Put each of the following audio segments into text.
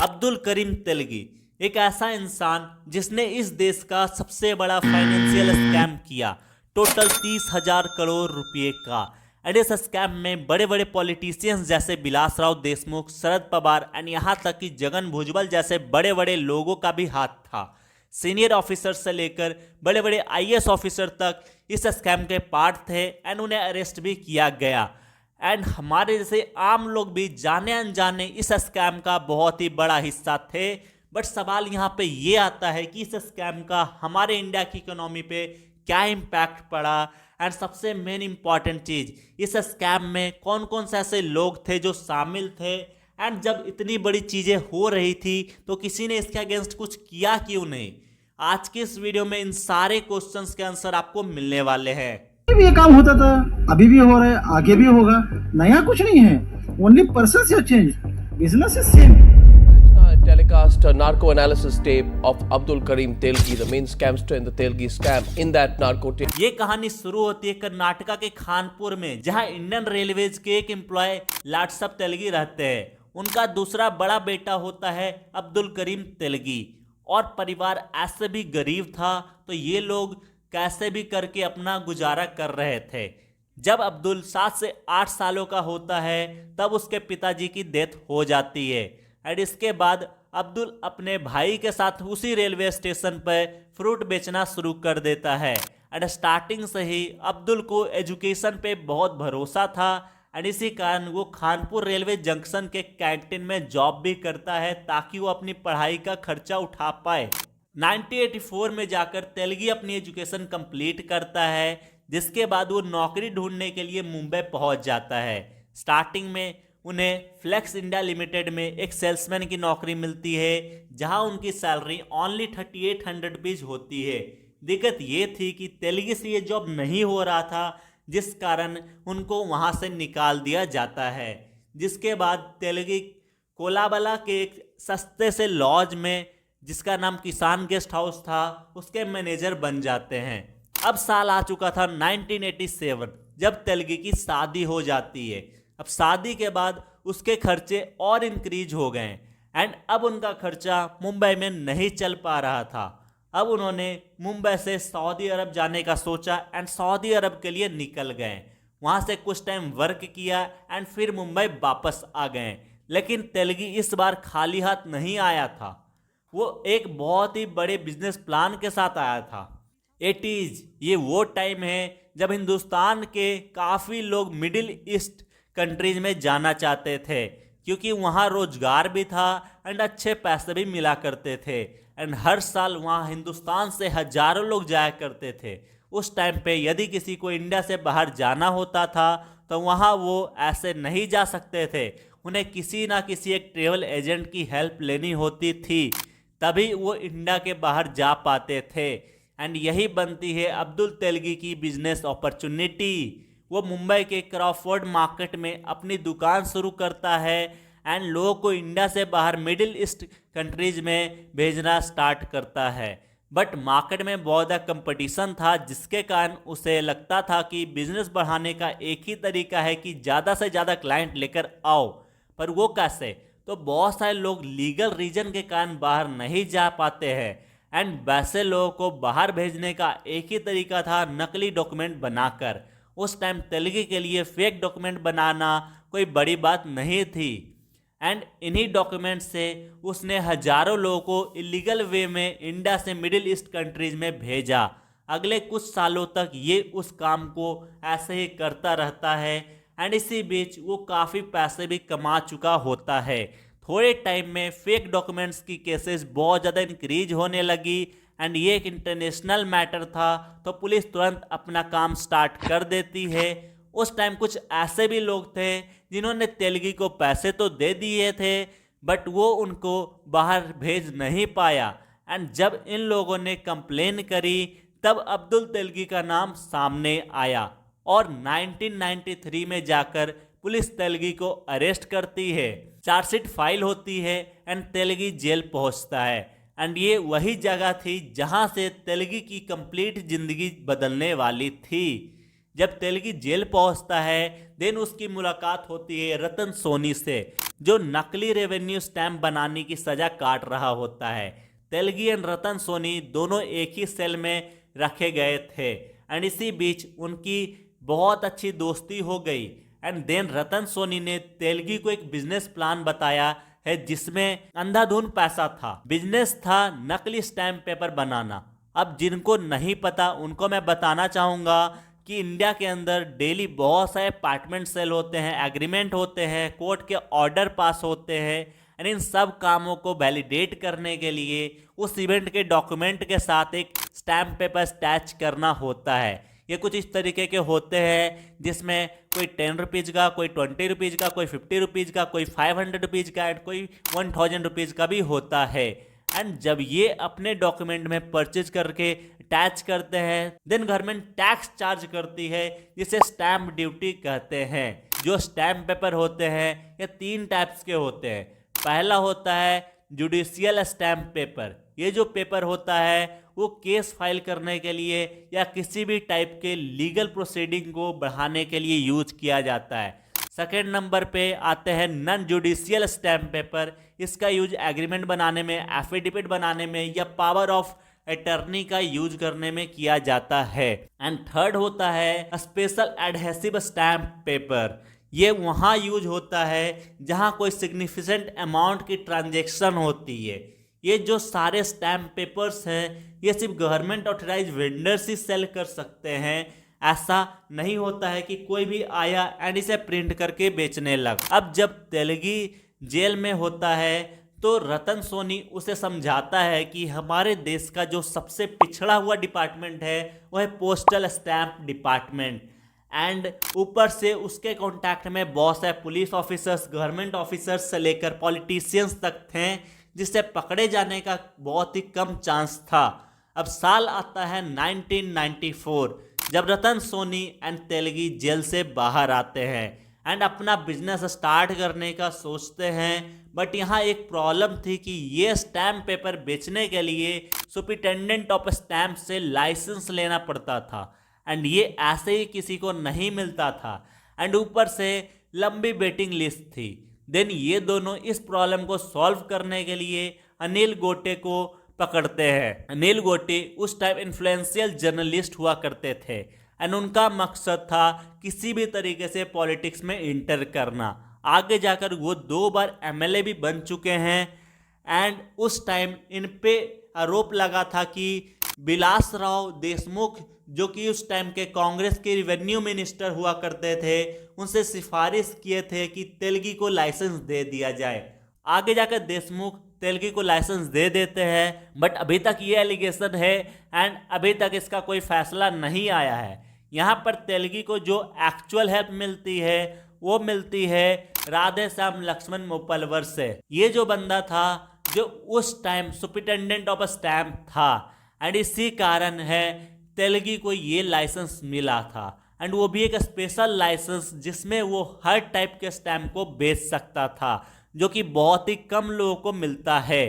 अब्दुल करीम तेलगी एक ऐसा इंसान जिसने इस देश का सबसे बड़ा फाइनेंशियल स्कैम किया, टोटल 30,000 करोड़ रुपए का। एंड इस स्कैम में बड़े बड़े पॉलिटिशियंस जैसे विलासराव देशमुख, शरद पवार एंड यहाँ तक कि जगन भुजबल जैसे बड़े बड़े लोगों का भी हाथ था। सीनियर ऑफिसर से लेकर बड़े बड़े आईएएस ऑफिसर तक इस स्कैम के पार्ट थे एंड उन्हें अरेस्ट भी किया गया। एंड हमारे जैसे आम लोग भी जाने अनजाने इस स्कैम का बहुत ही बड़ा हिस्सा थे। बट सवाल यहाँ पे ये आता है कि इस स्कैम का हमारे इंडिया की इकोनॉमी पे क्या इम्पैक्ट पड़ा। एंड सबसे मेन इंपॉर्टेंट चीज, इस स्कैम में कौन कौन से ऐसे लोग थे जो शामिल थे। एंड जब इतनी बड़ी चीजें हो रही थी तो किसी ने इसके अगेंस्ट कुछ किया क्यों नहीं। आज के इस वीडियो में इन सारे क्वेश्चंस के आंसर आपको मिलने वाले हैं। भी ये काम होता था, अभी भी हो रहा है, आगे भी होगा। नया कुछ नहीं है, only persons have change, business is same. Telecast a narco analysis tape of Abdul Karim Telgi, the main scamster in the Telgi scam. In that narco tape, ये कहानी शुरू होती है कर्नाटका के खानपुर में, जहां इंडियन रेलवेज के एक एम्प्लॉय लाटसप तेलगी रहते हैं। उनका दूसरा बड़ा बेटा होता है अब्दुल करीम तेलगी। और परिवार ऐसे भी गरीब था तो ये लोग कैसे भी करके अपना गुजारा कर रहे थे। जब अब्दुल 7 से 8 सालों का होता है तब उसके पिताजी की डेथ हो जाती है। एंड इसके बाद अब्दुल अपने भाई के साथ उसी रेलवे स्टेशन पर फ्रूट बेचना शुरू कर देता है। एंड स्टार्टिंग से ही अब्दुल को एजुकेशन पे बहुत भरोसा था एंड इसी कारण वो खानपुर रेलवे जंक्शन के कैंटीन में जॉब भी करता है ताकि वो अपनी पढ़ाई का खर्चा उठा पाए। 1984 में जाकर तेलगी अपनी एजुकेशन कंप्लीट करता है, जिसके बाद वो नौकरी ढूंढने के लिए मुंबई पहुंच जाता है। स्टार्टिंग में उन्हें फ्लेक्स इंडिया लिमिटेड में एक सेल्समैन की नौकरी मिलती है, जहां उनकी सैलरी ओनली 3800 रुपीज होती है। दिक्कत ये थी कि तेलगी से ये जॉब नहीं हो रहा था, जिस कारण उनको वहां से निकाल दिया जाता है। जिसके बाद तेलगी कोलाबला के एक सस्ते से लॉज में, जिसका नाम किसान गेस्ट हाउस था, उसके मैनेजर बन जाते हैं। अब साल आ चुका था 1987, जब तेलगी की शादी हो जाती है। अब शादी के बाद उसके खर्चे और इंक्रीज हो गए एंड अब उनका खर्चा मुंबई में नहीं चल पा रहा था। अब उन्होंने मुंबई से सऊदी अरब जाने का सोचा एंड सऊदी अरब के लिए निकल गए। वहाँ से कुछ टाइम वर्क किया एंड फिर मुंबई वापस आ गए। लेकिन तेलगी इस बार खाली हाथ नहीं आया था, वो एक बहुत ही बड़े बिजनेस प्लान के साथ आया था। 80s ये वो टाइम है जब हिंदुस्तान के काफ़ी लोग मिडिल ईस्ट कंट्रीज में जाना चाहते थे, क्योंकि वहाँ रोजगार भी था एंड अच्छे पैसे भी मिला करते थे। एंड हर साल वहाँ हिंदुस्तान से हजारों लोग जाया करते थे। उस टाइम पे यदि किसी को इंडिया से बाहर जाना होता था तो वहाँ वो ऐसे नहीं जा सकते थे, उन्हें किसी ना किसी एक ट्रेवल एजेंट की हेल्प लेनी होती थी, तभी वो इंडिया के बाहर जा पाते थे। एंड यही बनती है अब्दुल तेलगी की बिजनेस अपॉर्चुनिटी। वो मुंबई के क्रॉफर्ड मार्केट में अपनी दुकान शुरू करता है एंड लोगों को इंडिया से बाहर मिडिल ईस्ट कंट्रीज में भेजना स्टार्ट करता है। बट मार्केट में बहुत ज़्यादा कंपटीशन था, जिसके कारण उसे लगता था कि बिजनेस बढ़ाने का एक ही तरीका है कि ज़्यादा से ज़्यादा क्लाइंट लेकर आओ। पर वो कैसे? तो बहुत सारे लोग लीगल रीजन के कारण बाहर नहीं जा पाते हैं एंड वैसे लोगों को बाहर भेजने का एक ही तरीका था, नकली डॉक्यूमेंट बनाकर। उस टाइम तेलगी के लिए फेक डॉक्यूमेंट बनाना कोई बड़ी बात नहीं थी एंड इन्हीं डॉक्यूमेंट से उसने हजारों लोगों को इलीगल वे में इंडिया से मिडिल ईस्ट कंट्रीज में भेजा। अगले कुछ सालों तक ये उस काम को ऐसे ही करता रहता है एंड इसी बीच वो काफ़ी पैसे भी कमा चुका होता है। थोड़े टाइम में फेक डॉक्यूमेंट्स की केसेस बहुत ज़्यादा इंक्रीज होने लगी एंड ये एक इंटरनेशनल मैटर था, तो पुलिस तुरंत अपना काम स्टार्ट कर देती है। उस टाइम कुछ ऐसे भी लोग थे जिन्होंने तेलगी को पैसे तो दे दिए थे, बट वो उनको बाहर भेज नहीं पाया। एंड जब इन लोगों ने कंप्लेन करी तब अब्दुल तेलगी का नाम सामने आया और 1993 में जाकर पुलिस तेलगी को अरेस्ट करती है। चार्जशीट फाइल होती है एंड तेलगी जेल पहुंचता है। एंड ये वही जगह थी जहां से तेलगी की कंप्लीट जिंदगी बदलने वाली थी। जब तेलगी जेल पहुंचता है देन उसकी मुलाकात होती है रतन सोनी से, जो नकली रेवेन्यू स्टैम्प बनाने की सजा काट रहा होता है। तेलगी एंड रतन सोनी दोनों एक ही सेल में रखे गए थे एंड इसी बीच उनकी बहुत अच्छी दोस्ती हो गई। एंड देन रतन सोनी ने तेलगी को एक बिजनेस प्लान बताया है जिसमें अंधाधुंध पैसा था। बिजनेस था नकली स्टैम्प पेपर बनाना। अब जिनको नहीं पता उनको मैं बताना चाहूँगा कि इंडिया के अंदर डेली बहुत सारे अपार्टमेंट सेल होते हैं, एग्रीमेंट होते हैं, कोर्ट के ऑर्डर पास होते हैं एंड इन सब कामों को वैलिडेट करने के लिए उस इवेंट के डॉक्यूमेंट के साथ एक स्टैम्प पेपर अटैच करना होता है। ये कुछ इस तरीके के होते हैं जिसमें कोई 10 रुपीज़ का, कोई 20 रुपीज़ का, कोई 50 रुपीज़ का, कोई 500 रुपीज़ का एंड कोई 1000 रुपीज़ का भी होता है। एंड जब ये अपने डॉक्यूमेंट में परचेज करके अटैच करते हैं देन गवर्नमेंट टैक्स चार्ज करती है जिसे स्टैम्प ड्यूटी कहते हैं। जो स्टैम्प पेपर होते हैं ये 3 टाइप्स के होते हैं। पहला होता है जुडिशियल स्टैम्प पेपर। ये जो पेपर होता है वो केस फाइल करने के लिए या किसी भी टाइप के लीगल प्रोसीडिंग को बढ़ाने के लिए यूज किया जाता है। सेकेंड नंबर पे आते हैं नॉन जुडिशियल स्टैम्प पेपर। इसका यूज एग्रीमेंट बनाने में, एफिडेविट बनाने में या पावर ऑफ अटर्नी का यूज करने में किया जाता है। एंड थर्ड होता है स्पेशल एडहेसिव स्टैम्प पेपर। ये वहाँ यूज होता है जहाँ कोई सिग्निफिकेंट अमाउंट की ट्रांजैक्शन होती है। ये जो सारे स्टैम्प पेपर्स हैं ये सिर्फ गवर्नमेंट ऑथराइज वेंडर्स ही सेल कर सकते हैं। ऐसा नहीं होता है कि कोई भी आया एंड इसे प्रिंट करके बेचने लग। अब जब तेलगी जेल में होता है तो रतन सोनी उसे समझाता है कि हमारे देश का जो सबसे पिछड़ा हुआ डिपार्टमेंट है वह है पोस्टल स्टैम्प डिपार्टमेंट। एंड ऊपर से उसके कांटेक्ट में बहुत सारे पुलिस ऑफिसर्स, गवर्नमेंट ऑफिसर्स से लेकर पॉलिटिशियंस तक थे जिससे पकड़े जाने का बहुत ही कम चांस था। अब साल आता है 1994 जब रतन सोनी एंड तेलगी जेल से बाहर आते हैं एंड अपना बिजनेस स्टार्ट करने का सोचते हैं। बट यहाँ एक प्रॉब्लम थी कि ये स्टैम्प पेपर बेचने के लिए सुपरिटेंडेंट ऑफ स्टैम्प से लाइसेंस लेना पड़ता था एंड ये ऐसे ही किसी को नहीं मिलता था एंड ऊपर से लंबी वेटिंग लिस्ट थी। देन ये दोनों इस प्रॉब्लम को सॉल्व करने के लिए अनिल गोटे को पकड़ते हैं। अनिल गोटे उस टाइम इन्फ्लुएंशियल जर्नलिस्ट हुआ करते थे एंड उनका मकसद था किसी भी तरीके से पॉलिटिक्स में इंटर करना। आगे जाकर वो 2 बार एमएलए भी बन चुके हैं एंड उस टाइम इन पे आरोप लगा था कि विलासराव देशमुख जो कि उस टाइम के कांग्रेस के रिवेन्यू मिनिस्टर हुआ करते थे उनसे सिफारिश किए थे कि तेलगी को लाइसेंस दे दिया जाए। आगे जाकर देशमुख तेलगी को लाइसेंस दे देते हैं बट अभी तक ये एलिगेशन है एंड अभी तक इसका कोई फैसला नहीं आया है। यहाँ पर तेलगी को जो एक्चुअल हेल्प मिलती है वो मिलती है राधे श्याम लक्ष्मण मोपलवर से। ये जो बंदा था जो उस टाइम सुपरिटेंडेंट ऑफ स्टैम्प था एंड इसी कारण है तेलगी को ये लाइसेंस मिला था एंड वो भी एक स्पेशल लाइसेंस जिसमें वो हर टाइप के स्टैम्प को बेच सकता था जो कि बहुत ही कम लोगों को मिलता है।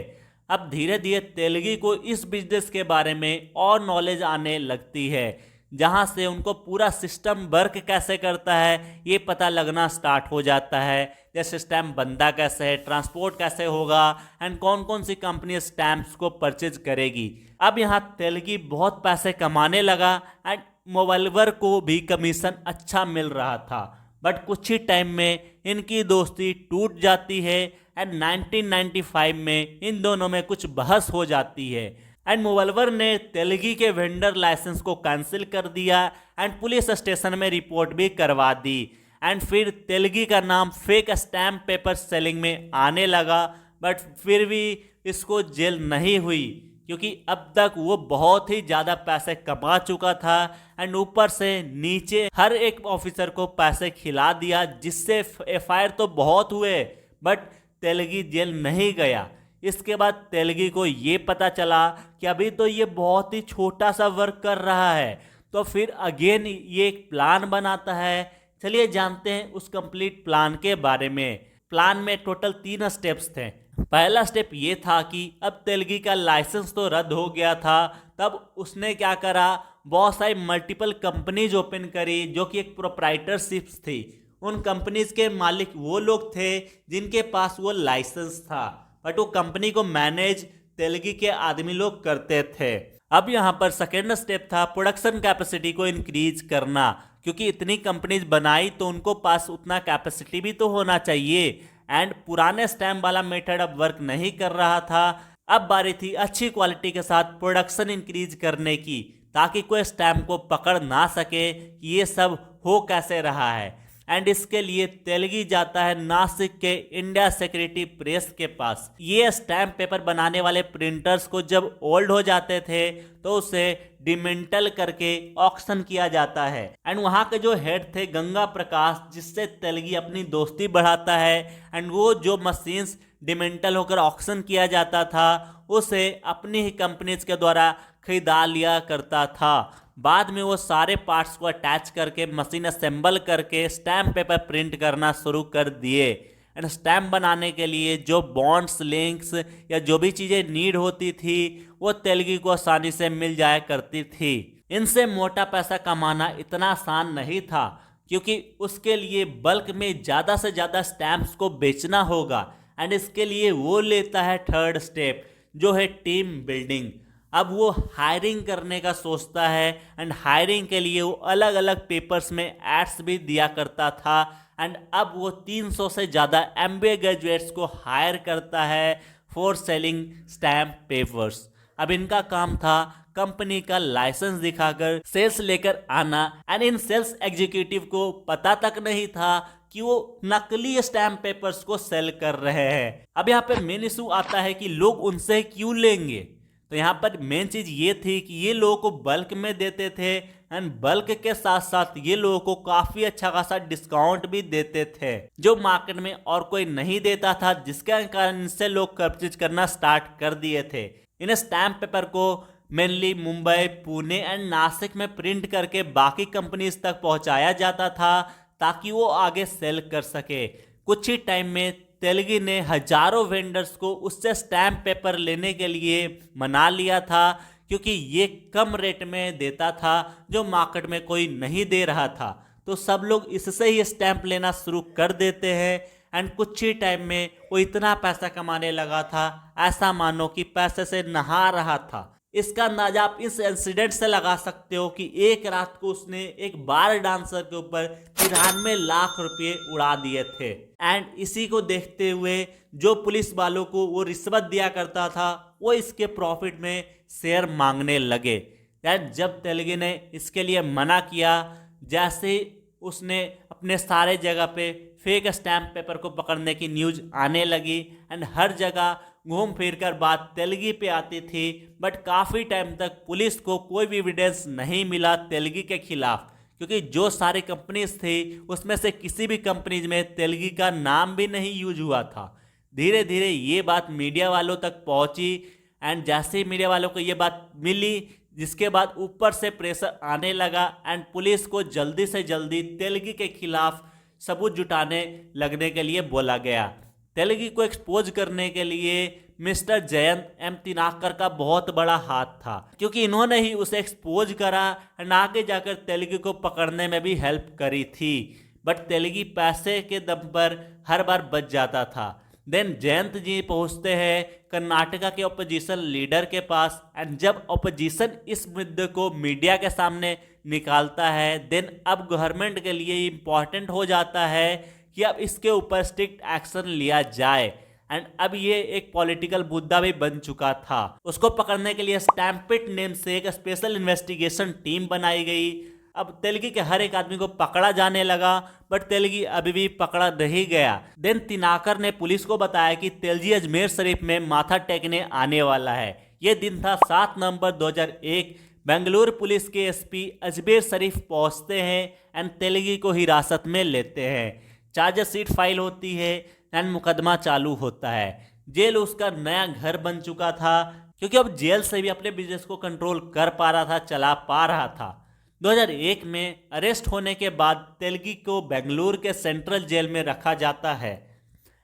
अब धीरे धीरे तेलगी को इस बिजनेस के बारे में और नॉलेज आने लगती है जहां से उनको पूरा सिस्टम वर्क कैसे करता है ये पता लगना स्टार्ट हो जाता है। जैसे स्टैम्प बनता कैसे है, ट्रांसपोर्ट कैसे होगा एंड कौन कौन सी कंपनी स्टैम्प्स को परचेज करेगी। अब यहाँ तेलगी बहुत पैसे कमाने लगा एंड मोबाइलवर को भी कमीशन अच्छा मिल रहा था। बट कुछ ही टाइम में इनकी दोस्ती टूट जाती है एंड 1995 में इन दोनों में कुछ बहस हो जाती है एंड मोबाइलवर ने तेलगी के वेंडर लाइसेंस को कैंसिल कर दिया एंड पुलिस स्टेशन में रिपोर्ट भी करवा दी एंड फिर तेलगी का नाम फेक स्टैम्प पेपर सेलिंग में आने लगा। बट फिर भी इसको जेल नहीं हुई क्योंकि अब तक वो बहुत ही ज़्यादा पैसे कमा चुका था एंड ऊपर से नीचे हर एक ऑफिसर को पैसे खिला दिया जिससे एफआईआर तो बहुत हुए बट तेलगी जेल नहीं गया। इसके बाद तेलगी को ये पता चला कि अभी तो ये बहुत ही छोटा सा वर्क कर रहा है तो फिर अगेन ये एक प्लान बनाता है। चलिए जानते हैं उस कंप्लीट प्लान के बारे में। प्लान में टोटल 3 स्टेप्स थे। पहला स्टेप ये था कि अब तेलगी का लाइसेंस तो रद्द हो गया था, तब उसने क्या करा, बहुत सारी मल्टीपल कंपनीज ओपन करी जो कि एक प्रोप्राइटरशिप्स थी। उन कंपनीज के मालिक वो लोग थे जिनके पास वो लाइसेंस था, बट वो कंपनी को मैनेज तेलगी के आदमी लोग करते थे। अब यहाँ पर सेकेंड स्टेप था प्रोडक्शन कैपेसिटी को इंक्रीज करना, क्योंकि इतनी कंपनीज बनाई तो उनको पास उतना कैपेसिटी भी तो होना चाहिए। एंड पुराने स्टैम्प वाला मेथड अब वर्क नहीं कर रहा था। अब बारी थी अच्छी क्वालिटी के साथ प्रोडक्शन इंक्रीज करने की, ताकि कोई स्टैम्प को पकड़ ना सके कि ये सब हो कैसे रहा है। एंड इसके लिए तेलगी जाता है नासिक के इंडिया सिक्योरिटी प्रेस के पास। ये स्टैम्प पेपर बनाने वाले प्रिंटर्स को जब ओल्ड हो जाते थे तो उसे डिमेंटल करके ऑक्शन किया जाता है। एंड वहाँ के जो हेड थे गंगा प्रकाश, जिससे तेलगी अपनी दोस्ती बढ़ाता है। एंड वो जो मशीन्स डिमेंटल होकर ऑक्शन किया जाता था उसे अपनी ही कंपनीज के द्वारा खरीदा लिया करता था। बाद में वो सारे पार्ट्स को अटैच करके मशीन असेंबल करके स्टैम्प पेपर प्रिंट करना शुरू कर दिए। एंड स्टैम्प बनाने के लिए जो बॉन्ड्स, लिंक्स या जो भी चीज़ें नीड होती थी वो तेलगी को आसानी से मिल जाया करती थी। इनसे मोटा पैसा कमाना इतना आसान नहीं था, क्योंकि उसके लिए बल्क में ज़्यादा से ज़्यादा स्टैम्प्स को बेचना होगा। एंड इसके लिए वो लेता है थर्ड स्टेप, जो है टीम बिल्डिंग। अब वो हायरिंग करने का सोचता है। एंड हायरिंग के लिए वो अलग अलग पेपर्स में एड्स भी दिया करता था। एंड अब वो 300 से ज़्यादा MBA ग्रेजुएट्स को हायर करता है फॉर सेलिंग स्टैम्प पेपर्स। अब इनका काम था कंपनी का लाइसेंस दिखाकर सेल्स लेकर आना। एंड इन सेल्स एग्जीक्यूटिव को पता तक नहीं था कि वो नकली स्टैम्प पेपर्स को सेल कर रहे हैं। अब यहाँ पर मेन इशू आता है कि लोग उनसे क्यों लेंगे। तो यहाँ पर मेन चीज़ ये थी कि ये लोगों को बल्क में देते थे। एंड बल्क के साथ साथ ये लोगों को काफ़ी अच्छा खासा डिस्काउंट भी देते थे, जो मार्केट में और कोई नहीं देता था, जिसके कारण इनसे लोग परचेज करना स्टार्ट कर दिए थे। इन स्टैम्प पेपर को मेनली मुंबई, पुणे एंड नासिक में प्रिंट करके बाकी कंपनीज तक पहुँचाया जाता था, ताकि वो आगे सेल कर सके। कुछ ही टाइम में तेलगी ने हजारों वेंडर्स को उससे स्टैम्प पेपर लेने के लिए मना लिया था, क्योंकि ये कम रेट में देता था जो मार्केट में कोई नहीं दे रहा था। तो सब लोग इससे ही स्टैम्प लेना शुरू कर देते हैं। एंड कुछ ही टाइम में वो इतना पैसा कमाने लगा था, ऐसा मानो कि पैसे से नहा रहा था। इसका अंदाजा आप इस इंसिडेंट से लगा सकते हो कि एक रात को उसने एक बार डांसर के ऊपर 93 लाख रुपए उड़ा दिए थे। एंड इसी को देखते हुए जो पुलिस वालों को वो रिश्वत दिया करता था वो इसके प्रॉफिट में शेयर मांगने लगे। एंड जब तेलगी ने इसके लिए मना किया, जैसे उसने अपने सारे जगह पे फेक स्टैम्प पेपर को पकड़ने की न्यूज आने लगी। एंड हर जगह घूम फिर कर बात तेलगी पे आती थी, बट काफ़ी टाइम तक पुलिस को कोई भी एविडेंस नहीं मिला तेलगी के खिलाफ, क्योंकि जो सारी कंपनीज थी उसमें से किसी भी कंपनीज में तेलगी का नाम भी नहीं यूज हुआ था। धीरे धीरे ये बात मीडिया वालों तक पहुंची। एंड जैसे ही मीडिया वालों को ये बात मिली, जिसके बाद ऊपर से प्रेशर आने लगा। एंड पुलिस को जल्दी से जल्दी तेलगी के खिलाफ सबूत जुटाने लगने के लिए बोला गया। तेलगी को एक्सपोज करने के लिए मिस्टर जयंत एम तिनाकर का बहुत बड़ा हाथ था, क्योंकि इन्होंने ही उसे एक्सपोज करा और आगे जाकर तेलगी को पकड़ने में भी हेल्प करी थी। बट तेलगी पैसे के दम पर हर बार बच जाता था। देन जयंत जी पहुंचते हैं कर्नाटका के ओपोजिशन लीडर के पास। एंड जब ओपोजिशन इस मुद्दे को मीडिया के सामने निकालता है, देन अब गवर्नमेंट के लिए इम्पॉर्टेंट हो जाता है कि अब इसके ऊपर स्ट्रिक्ट एक्शन लिया जाए। एंड अब ये एक पॉलिटिकल मुद्दा भी बन चुका था। उसको पकड़ने के लिए स्टैम्पिट नेम से एक स्पेशल इन्वेस्टिगेशन टीम बनाई गई। अब तेलगी के हर एक आदमी को पकड़ा जाने लगा, बट तेलगी अभी भी पकड़ा नहीं गया। देन तिनाकर ने पुलिस को बताया कि तेलगी अजमेर शरीफ में माथा टेकने आने वाला है। ये दिन था 7 नवंबर 2001। बेंगलुरु पुलिस के एसपी अजमेर शरीफ पहुंचते हैं एंड तेलगी को हिरासत में लेते हैं। चार्जर शीट फाइल होती है एंड मुकदमा चालू होता है। जेल उसका नया घर बन चुका था, क्योंकि अब जेल से भी अपने बिजनेस को कंट्रोल कर पा रहा था, चला पा रहा था। 2001 में अरेस्ट होने के बाद तेलगी को बेंगलुरु के सेंट्रल जेल में रखा जाता है।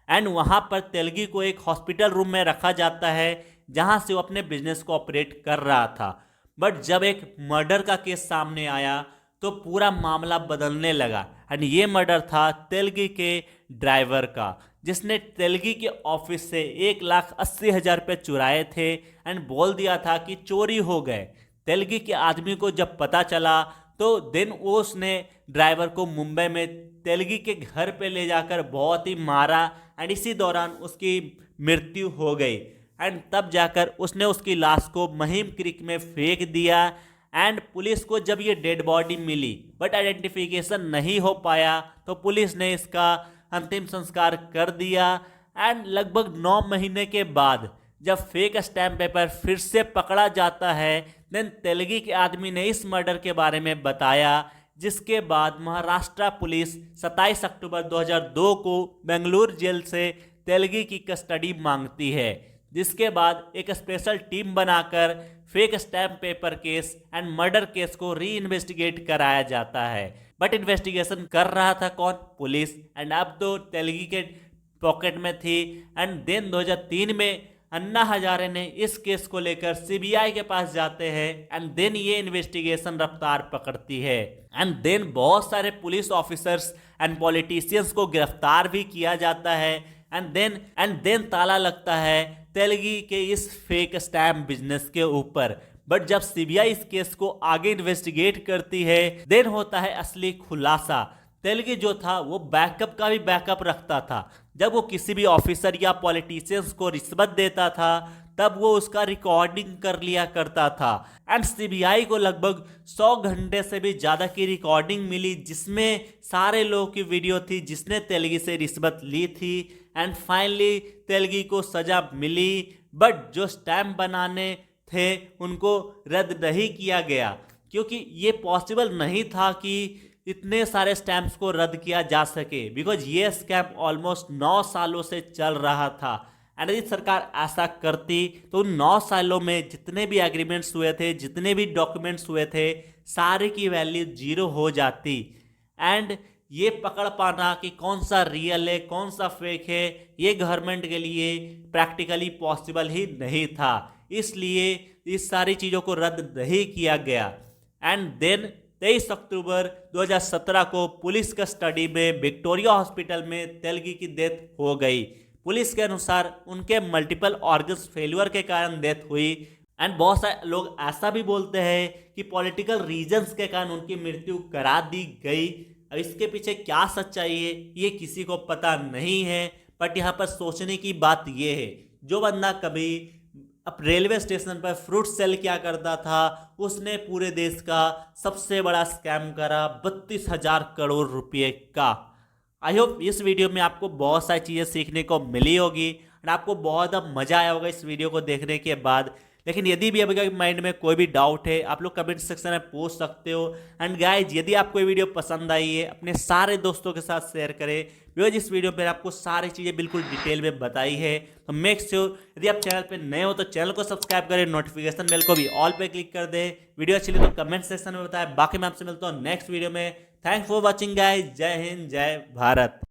एंड वहाँ पर तेलगी को एक हॉस्पिटल रूम में रखा जाता है, जहाँ से वो अपने बिजनेस को ऑपरेट कर रहा था। बट जब एक मर्डर का केस सामने आया तो पूरा मामला बदलने लगा। एंड ये मर्डर था तेलगी के ड्राइवर का, जिसने तेलगी के ऑफिस से 1,80,000 रुपये चुराए थे एंड बोल दिया था कि चोरी हो गए। तेलगी के आदमी को जब पता चला तो देन वो उसने ड्राइवर को मुंबई में तेलगी के घर पे ले जाकर बहुत ही मारा एंड इसी दौरान उसकी मृत्यु हो गई। एंड तब जाकर उसने उसकी लाश को महिम क्रीक में फेंक दिया। एंड पुलिस को जब ये डेड बॉडी मिली बट आइडेंटिफिकेशन नहीं हो पाया तो पुलिस ने इसका अंतिम संस्कार कर दिया। एंड लगभग 9 महीने के बाद जब फेक स्टैम्प पेपर फिर से पकड़ा जाता है देन तेलगी के आदमी ने इस मर्डर के बारे में बताया, जिसके बाद महाराष्ट्र पुलिस 27 अक्टूबर 2002 को बेंगलुरु जेल से तेलगी की कस्टडी मांगती है, जिसके बाद एक स्पेशल टीम बनाकर fake stamp paper case and murder case को री इन्वेस्टिगेट कराया जाता है। बट इन्वेस्टिगेशन कर रहा था कौन? पुलिस। एंड अब तो तेलगी के पॉकेट में थी। एंड देन 2003 में अन्ना हजारे ने इस केस को लेकर सीबीआई के पास जाते हैं एंड देन ये इन्वेस्टिगेशन रफ्तार पकड़ती है। एंड देन बहुत सारे पुलिस ऑफिसर्स एंड पॉलिटिशियंस को गिरफ्तार भी किया जाता है। एंड देन ताला लगता है तेलगी के इस फेक स्टैम्प बिजनेस के ऊपर। बट जब सीबीआई इस केस को आगे इन्वेस्टिगेट करती है देन होता है असली खुलासा। तेलगी जो था वो बैकअप का भी बैकअप रखता था। जब वो किसी भी ऑफिसर या पॉलिटिशियंस को रिश्वत देता था तब वो उसका रिकॉर्डिंग कर लिया करता था। एंड सीबीआई को लगभग 100 घंटे से भी ज़्यादा की रिकॉर्डिंग मिली, जिसमें सारे लोगों की वीडियो थी जिसने तेलगी से रिश्वत ली थी। एंड फाइनली तेलगी को सजा मिली, बट जो स्टैम्प बनाने थे उनको रद्द नहीं किया गया, क्योंकि ये पॉसिबल नहीं था कि इतने सारे स्टैम्प्स को रद्द किया जा सके, बिकॉज ये स्कैम ऑलमोस्ट 9 सालों से चल रहा था। एंड यदि सरकार ऐसा करती तो 9 सालों में जितने भी एग्रीमेंट्स हुए थे, जितने भी डॉक्यूमेंट्स हुए थे, सारे की वैल्यू 0 हो जाती। एंड ये पकड़ पाना कि कौन सा रियल है कौन सा फेक है, ये गवर्नमेंट के लिए प्रैक्टिकली पॉसिबल ही नहीं था, इसलिए इस सारी चीज़ों को रद्द नहीं किया गया। एंड देन 23 अक्टूबर 2017 को पुलिस कस्टडी में विक्टोरिया हॉस्पिटल में तेलगी की डेथ हो गई। पुलिस के अनुसार उनके मल्टीपल ऑर्गन्स फेल्यूर के कारण डेथ हुई। एंड बहुत सारे लोग ऐसा भी बोलते हैं कि पॉलिटिकल रीजंस के कारण उनकी मृत्यु करा दी गई। अब इसके पीछे क्या सच्चाई है ये किसी को पता नहीं है, बट यहाँ पर सोचने की बात ये है, जो बंदा कभी अब रेलवे स्टेशन पर फ्रूट सेल क्या करता था, उसने पूरे देश का सबसे बड़ा स्कैम करा 32,000 करोड़ रुपए का। आई होप इस वीडियो में आपको बहुत सारी चीज़ें सीखने को मिली होगी और आपको बहुत अब मज़ा आया होगा इस वीडियो को देखने के बाद। लेकिन यदि भी आपके माइंड में कोई भी डाउट है आप लोग कमेंट सेक्शन में पूछ सकते हो। एंड गाइज यदि आपको ये वीडियो पसंद आई है अपने सारे दोस्तों के साथ शेयर करें, बिकॉज इस वीडियो पर आपको सारी चीज़ें बिल्कुल डिटेल में बताई है। तो मेक श्योर यदि आप चैनल पर नए हो तो चैनल को सब्सक्राइब करें, नोटिफिकेशन बेल को भी ऑल पे क्लिक कर दें। वीडियो अच्छी लगी तो कमेंट सेक्शन में बताएं। बाकी मैं आपसे मिलता हूँ नेक्स्ट वीडियो में। Thanks for watching guys. जय हिंद, जय भारत।